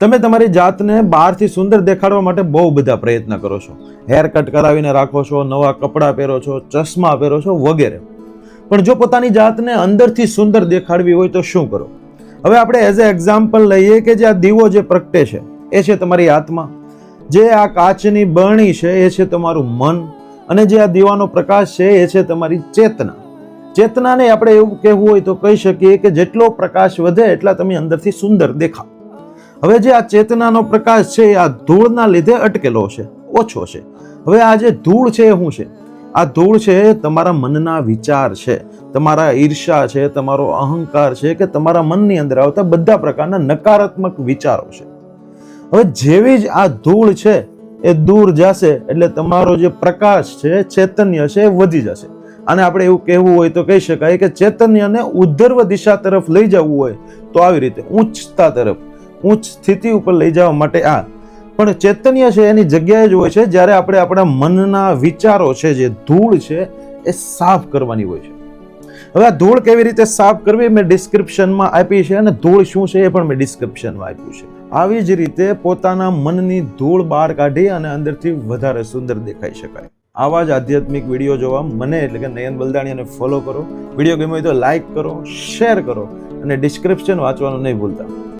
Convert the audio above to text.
તમે તમારી જાતને બહારથી સુંદર દેખાડવા માટે બહુ બધા પ્રયત્ન કરો છો. હેર કટ કરાવીને રાખો છો, નવા કપડાં પહેરો છો, ચશ્મા પહેરો છો વગેરે. પણ જો પોતાની જાતને અંદરથી સુંદર દેખાડવી હોય તો શું કરો? હવે આપણે એઝ એ એક્ઝામ્પલ લઈએ કે જે આ દીવો જે પ્રગટે છે એ છે તમારી આત્મા, જે આ કાચની બરણી છે એ છે તમારું મન, અને જે આ દીવાનો પ્રકાશ છે એ છે તમારી ચેતના. ચેતનાને આપણે એવું કહેવું હોય તો કહી શકીએ કે જેટલો પ્રકાશ વધે એટલા તમે અંદરથી સુંદર દેખાવ. હવે જે આ ચેતનાનો પ્રકાશ છે એ આ ધૂળના લીધે અટકેલો છે, ઓછો છે. હવે આ જે ધૂળ છે એ શું છે? આ ધૂળ છે તમારા મનના વિચાર છે, તમારા ઈર્ષા છે, તમારો અહંકાર છે, કે તમારા મનની અંદર આવતા બધા પ્રકારના નકારાત્મક વિચારો છે. હવે જેવી જ આ ધૂળ છે એ દૂર જશે એટલે તમારો જે પ્રકાશ છે, ચૈતન્ય છે એ વધી જશે. અને આપણે એવું કહેવું હોય તો કહી શકાય કે ચૈતન્યને ઉર્ધ્વ દિશા તરફ લઈ જવું હોય તો આવી રીતે ઉચ્ચતા તરફ, ઉચ્ચ સ્થિતિ ઉપર લઈ જવા માટે આ. પણ ચૈતન્ય છે એની જગ્યાએ જ હોય છે જ્યારે આપણે આપણા મનના વિચારો છે, જે ધૂળ છે એ સાફ કરવાની હોય છે. હવે આ ધૂળ કેવી રીતે સાફ કરવી મેં ડિસ્ક્રિપ્શનમાં આપી છે, અને ધૂળ શું છે એ પણ મેં ડિસ્ક્રિપ્શનમાં આપ્યું છે. આવી જ રીતે પોતાના મનની ધૂળ બહાર કાઢી અને અંદરથી વધારે સુંદર દેખાઈ શકાય. આવા જ આધ્યાત્મિક વિડીયો જોવા મને એટલે કે નયન બલદાણીને ફોલો કરો. વિડીયો ગમ્યો હોય તો લાઈક કરો, શેર કરો, અને ડિસ્ક્રિપ્શન વાંચવાનું નહીં ભૂલતા.